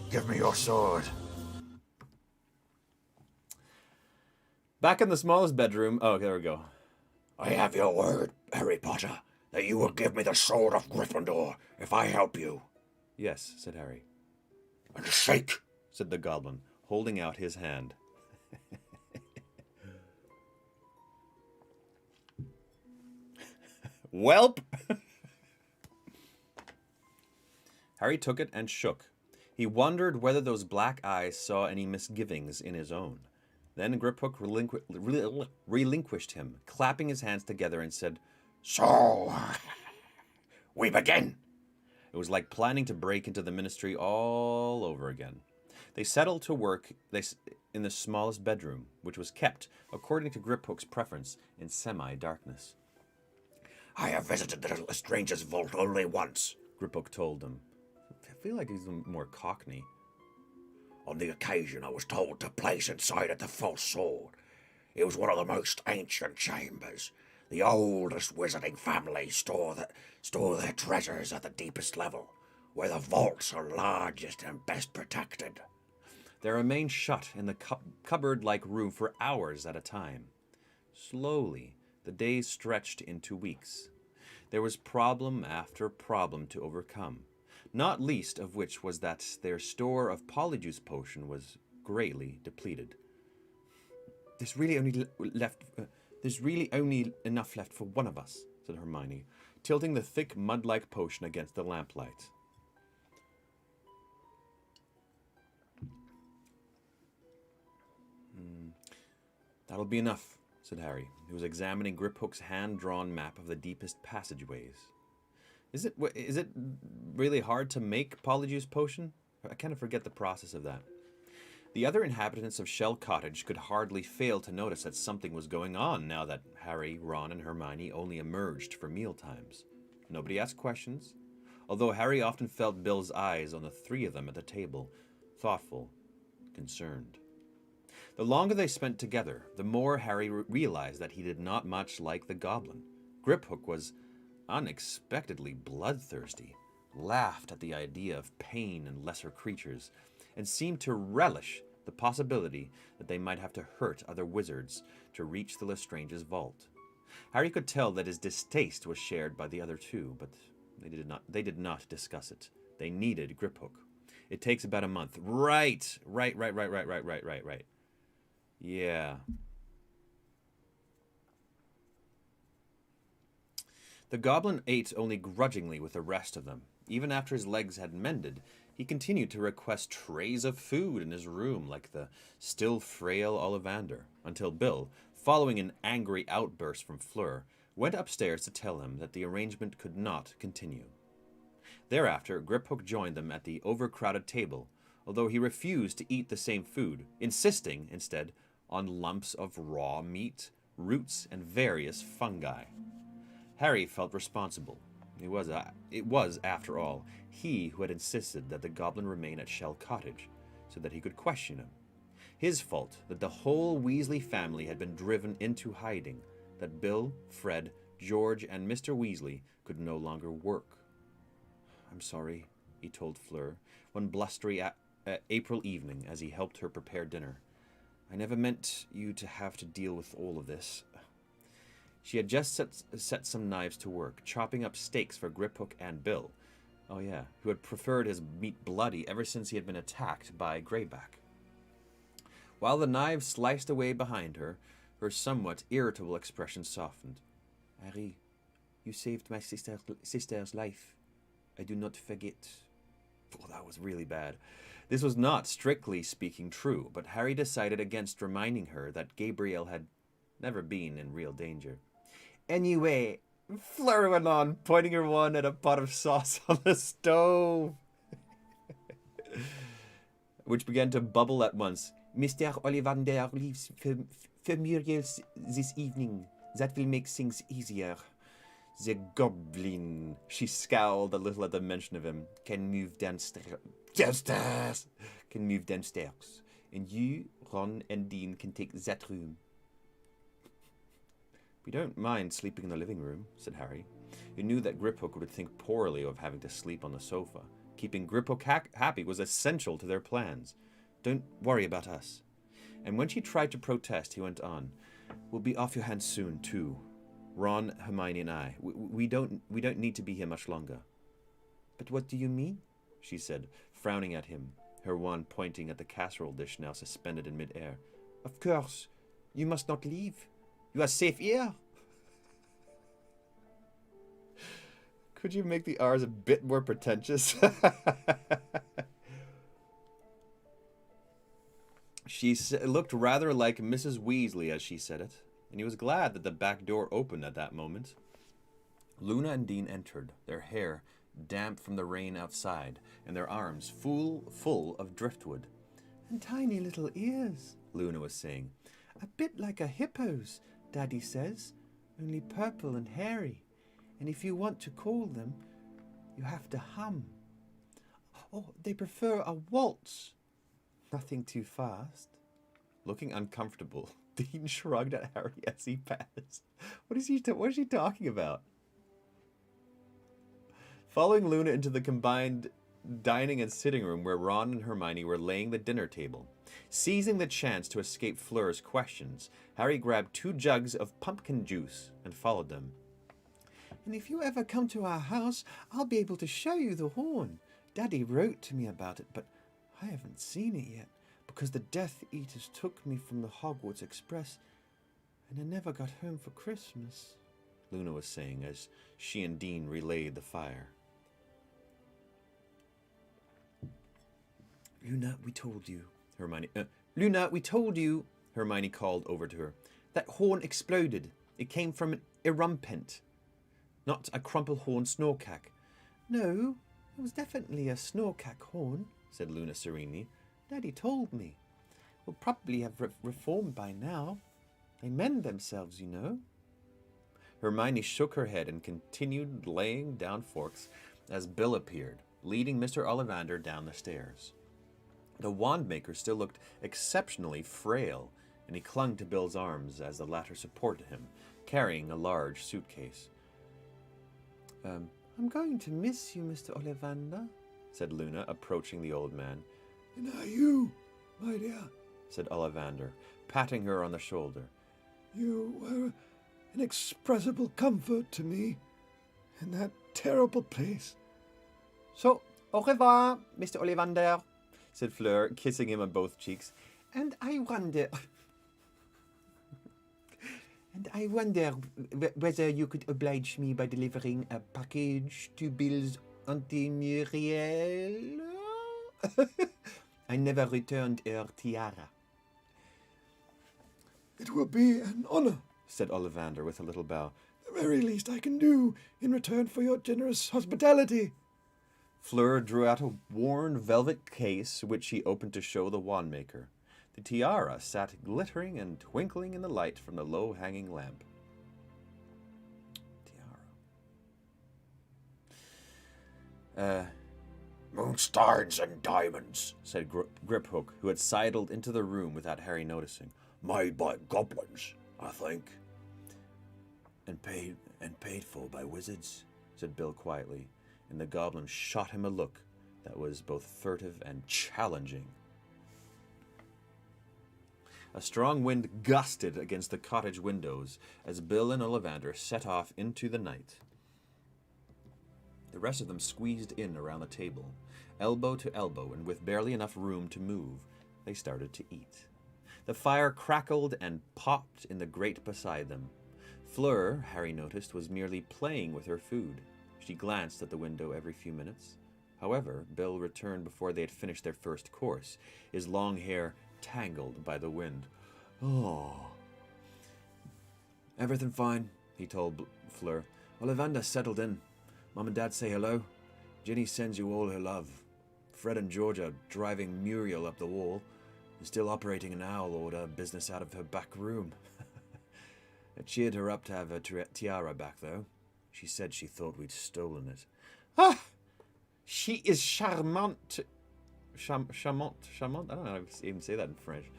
Give me your sword. Back in the smallest bedroom... Oh, there we go. I have your word, Harry Potter, that you will give me the sword of Gryffindor if I help you. Yes, said Harry. And shake, said the goblin, holding out his hand. Welp! Harry took it and shook. He wondered whether those black eyes saw any misgivings in his own. Then Griphook relinquished him, clapping his hands together, and said, So, we begin. It was like planning to break into the ministry all over again. They settled to work in the smallest bedroom, which was kept, according to Griphook's preference, in semi-darkness. I have visited the Lestrange's vault only once, Griphook told them. I feel like he's more cockney. On the occasion I was told to place inside it the false sword. It was one of the most ancient chambers. The oldest wizarding families store their treasures at the deepest level, where the vaults are largest and best protected. They remained shut in the cupboard-like room for hours at a time. Slowly, the days stretched into weeks. There was problem after problem to overcome, not least of which was that their store of Polyjuice potion was greatly depleted. There's really only enough left for one of us, said Hermione, tilting the thick mud-like potion against the lamplight. That'll be enough, said Harry, who was examining Griphook's hand-drawn map of the deepest passageways. Is it really hard to make Polyjuice potion? I kind of forget the process of that. The other inhabitants of Shell Cottage could hardly fail to notice that something was going on now that Harry, Ron, and Hermione only emerged for mealtimes. Nobody asked questions, although Harry often felt Bill's eyes on the three of them at the table, thoughtful, concerned. The longer they spent together, the more Harry realized that he did not much like the goblin. Griphook was unexpectedly bloodthirsty, laughed at the idea of pain and lesser creatures, and seemed to relish the possibility that they might have to hurt other wizards to reach the Lestrange's vault. Harry could tell that his distaste was shared by the other two, but they did not discuss it. They needed Griphook. It takes about a month. Right. Yeah. The goblin ate only grudgingly with the rest of them. Even after his legs had mended, he continued to request trays of food in his room like the still frail Ollivander, until Bill, following an angry outburst from Fleur, went upstairs to tell him that the arrangement could not continue. Thereafter, Griphook joined them at the overcrowded table, although he refused to eat the same food, insisting, instead, on lumps of raw meat, roots, and various fungi. Harry felt responsible. It was, after all, he who had insisted that the goblin remain at Shell Cottage, so that he could question him. His fault that the whole Weasley family had been driven into hiding, that Bill, Fred, George, and Mr. Weasley could no longer work. "I'm sorry," he told Fleur, one blustery April evening as he helped her prepare dinner. "I never meant you to have to deal with all of this." She had just set some knives to work, chopping up steaks for Griphook and Bill. Oh yeah, who had preferred his meat bloody ever since he had been attacked by Greyback. While the knives sliced away behind her, her somewhat irritable expression softened. "Harry, you saved my sister's life. I do not forget." Oh, that was really bad. This was not, strictly speaking, true, but Harry decided against reminding her that Gabrielle had never been in real danger. "Anyway," Fleur went on, pointing her wand at a pot of sauce on the stove, which began to bubble at once. "Mr. Ollivander leaves for Muriel this evening. That will make things easier. The Goblin," she scowled a little at the mention of him, "can move downstairs. Can move downstairs. And you, Ron, and Dean can take that room." "We don't mind sleeping in the living room," said Harry, who knew that Griphook would think poorly of having to sleep on the sofa. Keeping Griphook happy was essential to their plans. "Don't worry about us." And when she tried to protest, he went on, "We'll be off your hands soon, too. Ron, Hermione, and I. We don't need to be here much longer." "But what do you mean?" she said, frowning at him, her wand pointing at the casserole dish now suspended in mid-air. "Of course. You must not leave. You are safe here." Could you make the R's a bit more pretentious? She looked rather like Mrs. Weasley as she said it, and he was glad that the back door opened at that moment. Luna and Dean entered, their hair damp from the rain outside, and their arms full of driftwood. "And tiny little ears," Luna was saying. "A bit like a hippo's, Daddy says, only purple and hairy. And if you want to call them, you have to hum. Oh, they prefer a waltz. Nothing too fast." Looking uncomfortable, Dean shrugged at Harry as he passed. What is she talking about? Following Luna into the combined dining and sitting room where Ron and Hermione were laying the dinner table. Seizing the chance to escape Fleur's questions, Harry grabbed 2 jugs of pumpkin juice and followed them. "And if you ever come to our house, I'll be able to show you the horn. Daddy wrote to me about it, but I haven't seen it yet, because the Death Eaters took me from the Hogwarts Express, and I never got home for Christmas," Luna was saying as she and Dean relayed the fire. "Luna, we told you," Luna, we told you," Hermione called over to her. "That horn exploded. It came from an erumpent, not a crumple-horn snorkack." "No, it was definitely a snorkack horn," said Luna serenely. "Daddy told me. Will probably have reformed by now. They mend themselves, you know." Hermione shook her head and continued laying down forks as Bill appeared, leading Mr. Ollivander down the stairs. The wand-maker still looked exceptionally frail, and he clung to Bill's arms as the latter supported him, carrying a large suitcase. "I'm going to miss you, Mr. Ollivander," said Luna, approaching the old man. "And are you, my dear?" said Ollivander, patting her on the shoulder. "You were an inexpressible comfort to me in that terrible place." "So, au revoir, Mr. Ollivander," said Fleur, kissing him on both cheeks. And I wonder whether you could oblige me by delivering a package to Bill's Auntie Muriel." "I never returned her tiara." "It will be an honor," said Ollivander with a little bow. "the very least I can do in return for your generous hospitality." Fleur drew out a worn velvet case, which she opened to show the wand-maker. The tiara sat glittering and twinkling in the light from the low-hanging lamp. Tiara. Moonstars and diamonds, said Griphook, who had sidled into the room without Harry noticing. made by goblins, I think. And paid for by wizards, said Bill quietly, and the goblin shot him a look that was both furtive and challenging. A strong wind gusted against the cottage windows as Bill and Ollivander set off into the night. The rest of them squeezed in around the table, elbow to elbow, and with barely enough room to move, they started to eat. The fire crackled and popped in the grate beside them. Fleur, Harry noticed, was merely playing with her food. She glanced at the window every few minutes. However, Bill returned before they had finished their first course, his long hair tangled by the wind. "Oh. Everything fine," he told Fleur. "Ollivander's settled in. Mom and Dad say hello. Ginny sends you all her love. Fred and George are driving Muriel up the wall. They're still operating an owl order business out of her back room. It cheered her up to have her tiara back, though. She said she thought we'd stolen it." "Ah! She is charmante." Charmant? I don't know how to even say that in French.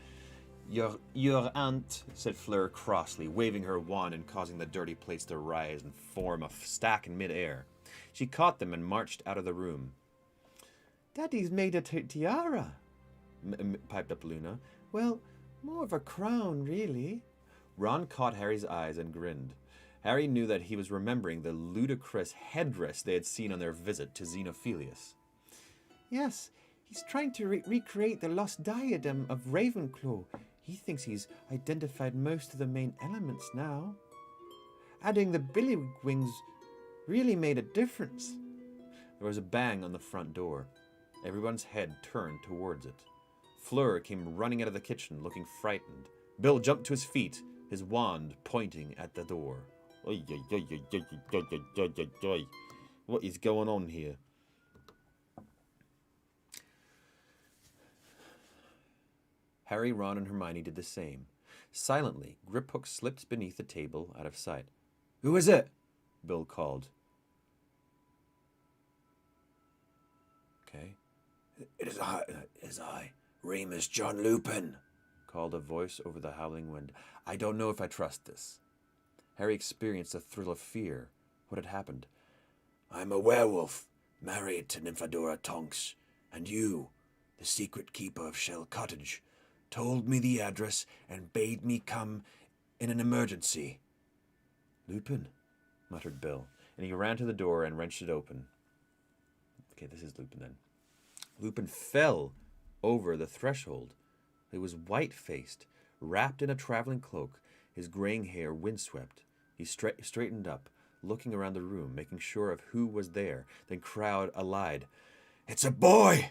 Your aunt," said Fleur crossly, waving her wand and causing the dirty plates to rise and form a stack in mid-air. She caught them and marched out of the room. "Daddy's made a tiara," piped up Luna. "Well, more of a crown, really." Ron caught Harry's eyes and grinned. Harry knew that he was remembering the ludicrous headdress they had seen on their visit to Xenophilius. "Yes, he's trying to recreate the lost diadem of Ravenclaw. He thinks he's identified most of the main elements now. Adding the billywings really made a difference." There was a bang on the front door. Everyone's head turned towards it. Fleur came running out of the kitchen, looking frightened. Bill jumped to his feet, his wand pointing at the door. "Oi, oi, oi, oi, oi, oi, oi, oi, oi, oi. What is going on here?" Harry, Ron, and Hermione did the same. Silently, Griphook slipped beneath the table out of sight. "Who is it?" Bill called. Okay. It is I, Remus John Lupin," called a voice over the howling wind. "I don't know if I trust this." Harry experienced a thrill of fear. What had happened? "I'm a werewolf, married to Nymphadora Tonks, and you, the secret keeper of Shell Cottage, told me the address and bade me come in an emergency." "Lupin," muttered Bill, and he ran to the door and wrenched it open. Okay, this is Lupin then. Lupin fell over the threshold. He was white-faced, wrapped in a traveling cloak, his graying hair windswept. He straightened up, looking around the room, making sure of who was there, then crowed allied. "It's a boy!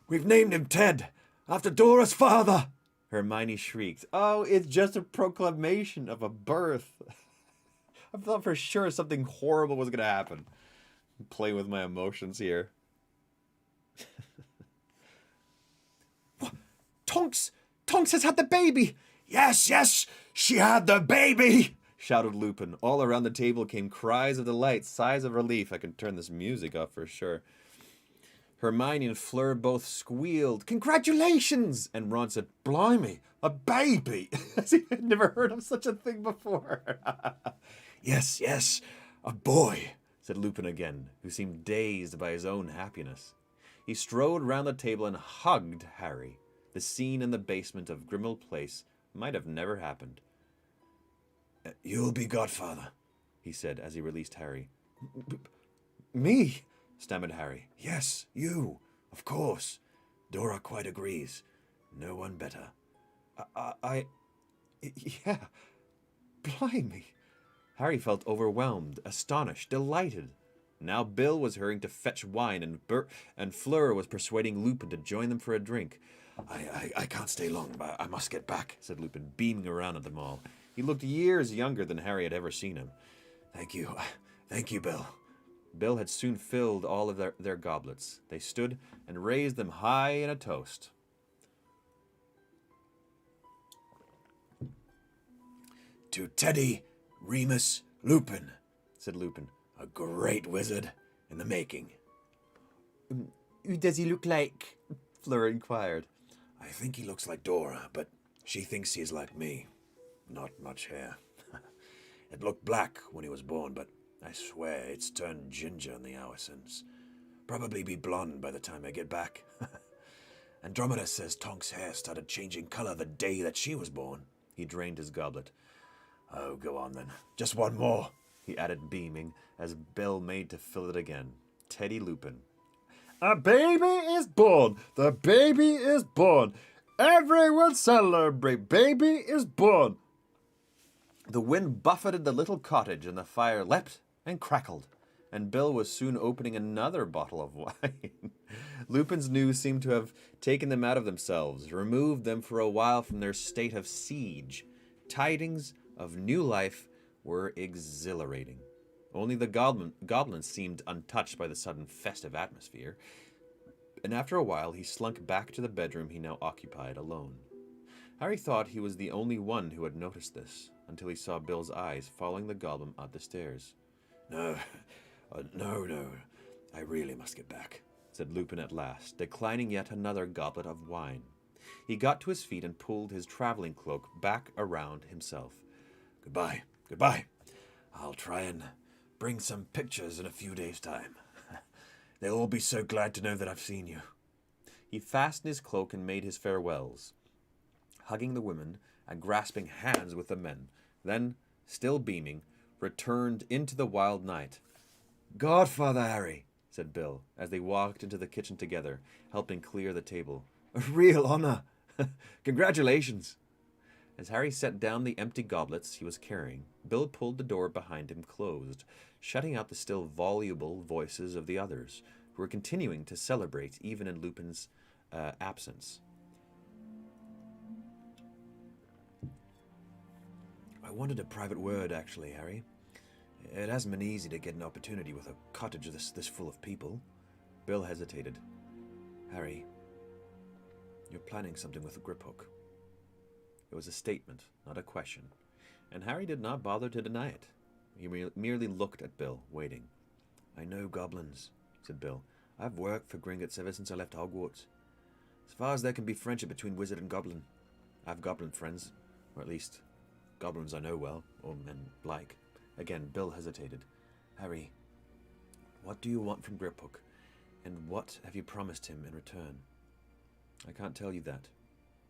We've named him Ted, after Dora's father!" Hermione shrieked. "Oh, it's just a proclamation of a birth." I thought for sure something horrible was going to happen. I'm playing with my emotions here. Tonks! Tonks has had the baby! Yes, she had the baby!" shouted Lupin. All around the table came cries of delight, sighs of relief. I can turn this music off for sure. Hermione and Fleur both squealed, "Congratulations!" And Ron said, "Blimey, a baby!" As he had never heard of such a thing before. Yes, a boy," said Lupin again, who seemed dazed by his own happiness. He strode round the table and hugged Harry. The scene in the basement of Grimmauld Place might have never happened. "You'll be godfather," he said as he released Harry. Me? Stammered Harry. "Yes, you, of course. Dora quite agrees. No one better." Yeah. Blimey. Harry felt overwhelmed, astonished, delighted. Now Bill was hurrying to fetch wine, and Fleur was persuading Lupin to join them for a drink. I can't stay long, but I must get back," said Lupin, beaming around at them all. He looked years younger than Harry had ever seen him. Thank you, Bill." Bill had soon filled all of their goblets. They stood and raised them high in a toast. "To Teddy Remus Lupin," said Lupin. "a great wizard in the making." Who does he look like? Fleur inquired. I think he looks like Dora, but she thinks he is like me. Not much hair. It looked black when he was born, but I swear it's turned ginger in the hour since. Probably be blonde by the time I get back. Andromeda says Tonks' hair started changing color the day that she was born. He drained his goblet. Oh, go on then. Just one more, he added, beaming, as Bill made to fill it again. Teddy Lupin. A baby is born! The baby is born! Everyone celebrate! Baby is born! The wind buffeted the little cottage, and the fire leapt and crackled, and Bill was soon opening another bottle of wine. Lupin's news seemed to have taken them out of themselves, removed them for a while from their state of siege. Tidings of new life were exhilarating. Only the goblin seemed untouched by the sudden festive atmosphere, and after a while he slunk back to the bedroom he now occupied alone. Harry thought he was the only one who had noticed this, until he saw Bill's eyes following the goblin up the stairs. No, no, I really must get back, said Lupin at last, declining yet another goblet of wine. He got to his feet and pulled his traveling cloak back around himself. Goodbye. I'll try and bring some pictures in a few days' time. They'll all be so glad to know that I've seen you. He fastened his cloak and made his farewells, hugging the women and grasping hands with the men, then, still beaming, returned into the wild night. Godfather Harry, said Bill, as they walked into the kitchen together, helping clear the table. A real honor. Congratulations. As Harry set down the empty goblets he was carrying, Bill pulled the door behind him closed, shutting out the still voluble voices of the others, who were continuing to celebrate even in Lupin's absence. I wanted a private word, actually, Harry. It hasn't been easy to get an opportunity with a cottage this full of people. Bill hesitated. Harry, you're planning something with a grip hook. It was a statement, not a question, and Harry did not bother to deny it. He merely looked at Bill, waiting. I know goblins, said Bill. I've worked for Gringotts ever since I left Hogwarts. As far as there can be friendship between wizard and goblin, I have goblin friends, or at least goblins I know well, or men like. Again, Bill hesitated. Harry, what do you want from Griphook, and what have you promised him in return? I can't tell you that,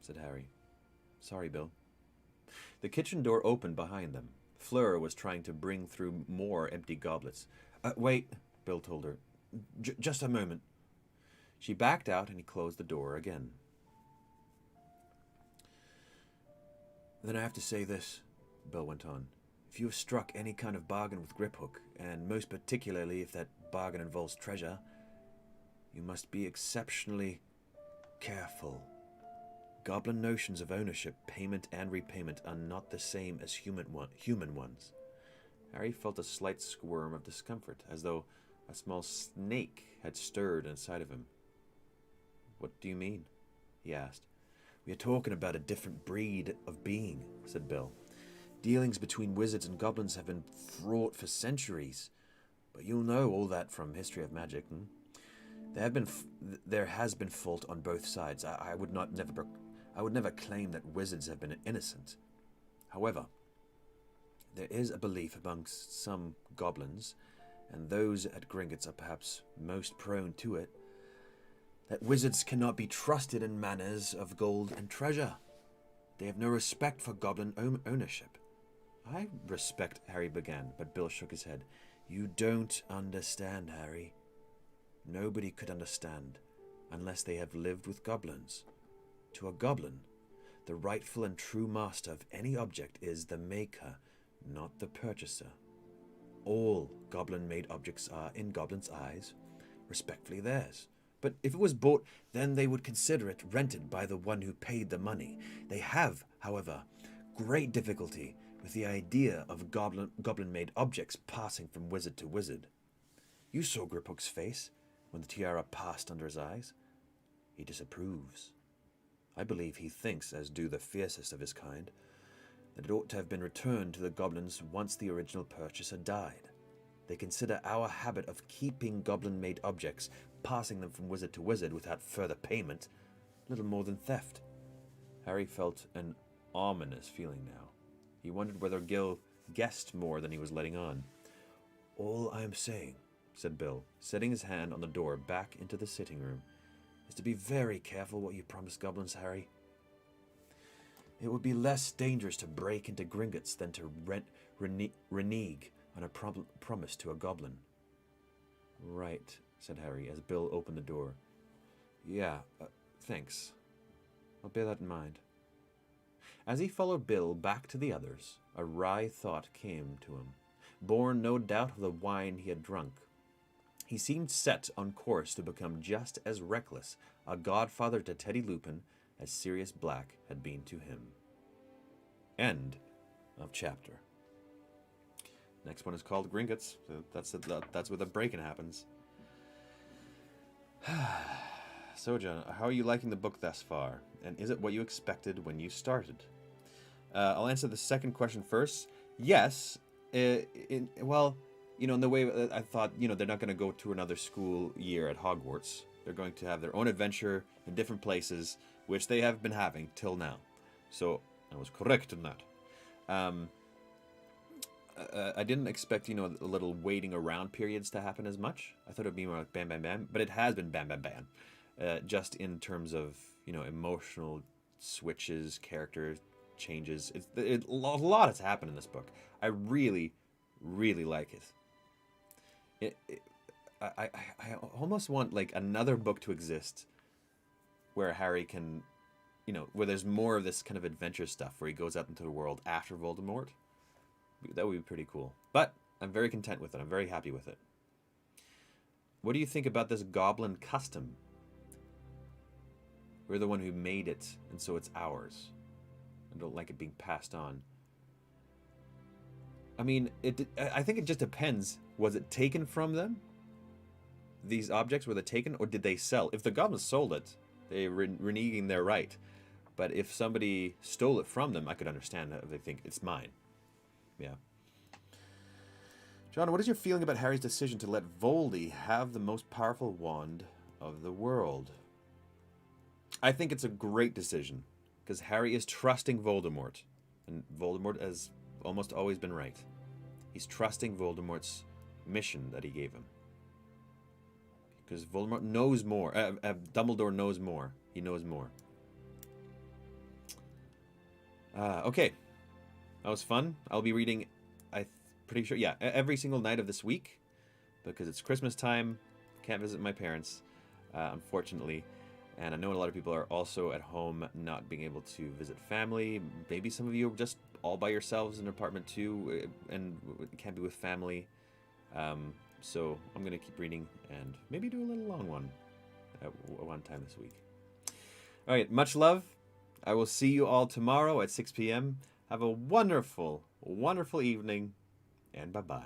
said Harry. Sorry, Bill. The kitchen door opened behind them. Fleur was trying to bring through more empty goblets. Wait, Bill told her. Just a moment. She backed out and he closed the door again. Then I have to say this, Bill went on. If you have struck any kind of bargain with Griphook, and most particularly if that bargain involves treasure, you must be exceptionally careful. Goblin notions of ownership, payment, and repayment are not the same as human ones. Harry felt a slight squirm of discomfort, as though a small snake had stirred inside of him. What do you mean? He asked. We are talking about a different breed of being, said Bill. Dealings between wizards and goblins have been fraught for centuries, but you'll know all that from history of magic. There has been fault on both sides. I would never claim that wizards have been innocent. However, there is a belief amongst some goblins, and those at Gringotts are perhaps most prone to it, that wizards cannot be trusted in matters of gold and treasure. They have no respect for goblin ownership. I respect, Harry began, but Bill shook his head. You don't understand, Harry. Nobody could understand unless they have lived with goblins. To a goblin, the rightful and true master of any object is the maker, not the purchaser. All goblin-made objects are, in goblins' eyes, respectfully theirs. But if it was bought, then they would consider it rented by the one who paid the money. They have, however, great difficulty with the idea of goblin-made objects passing from wizard to wizard. You saw Griphook's face when the tiara passed under his eyes. He disapproves. I believe he thinks, as do the fiercest of his kind, that it ought to have been returned to the goblins once the original purchaser died. They consider our habit of keeping goblin-made objects, passing them from wizard to wizard without further payment, little more than theft. Harry felt an ominous feeling now. He wondered whether Gil guessed more than he was letting on. All I am saying, said Bill, setting his hand on the door back into the sitting room, is to be very careful what you promise goblins, Harry. It would be less dangerous to break into Gringotts than to renege on a promise to a goblin. Right, said Harry, as Bill opened the door. Yeah, thanks. I'll bear that in mind. As he followed Bill back to the others, a wry thought came to him, born no doubt of the wine he had drunk. He seemed set on course to become just as reckless a godfather to Teddy Lupin as Sirius Black had been to him. End of chapter. Next one is called Gringotts. So that's where the break-in happens. So, John, how are you liking the book thus far? And is it what you expected when you started? I'll answer the second question first. Yes. Well, in the way I thought, they're not going to go to another school year at Hogwarts. They're going to have their own adventure in different places, which they have been having till now. So I was correct in that. I didn't expect, a little waiting around periods to happen as much. I thought it would be more like bam, bam, bam. But it has been bam, bam, bam. Just in terms of, emotional switches, character changes. A lot has happened in this book. I really, really like it. I almost want, like, another book to exist where Harry can, where there's more of this kind of adventure stuff where he goes out into the world after Voldemort. That would be pretty cool. But I'm very content with it. I'm very happy with it. What do you think about this goblin custom? We're the one who made it, and so it's ours. I don't like it being passed on. I mean, I think it just depends. Was it taken from them? These objects, were they taken, or did they sell? If the goblins sold it, they were reneging their right. But if somebody stole it from them, I could understand that if they think it's mine. Yeah. John, what is your feeling about Harry's decision to let Voldy have the most powerful wand of the world? I think it's a great decision, because Harry is trusting Voldemort, and Voldemort has almost always been right. He's trusting Voldemort's mission that he gave him. Because Voldemort knows more. Dumbledore knows more. He knows more. Okay. That was fun. I'll be reading, pretty sure, every single night of this week, because it's Christmas time. Can't visit my parents, unfortunately. And I know a lot of people are also at home not being able to visit family. Maybe some of you are just all by yourselves in an apartment too, and can't be with family. So I'm going to keep reading and maybe do a little long one at one time this week. All right, much love. I will see you all tomorrow at 6 p.m. Have a wonderful, wonderful evening, and bye-bye.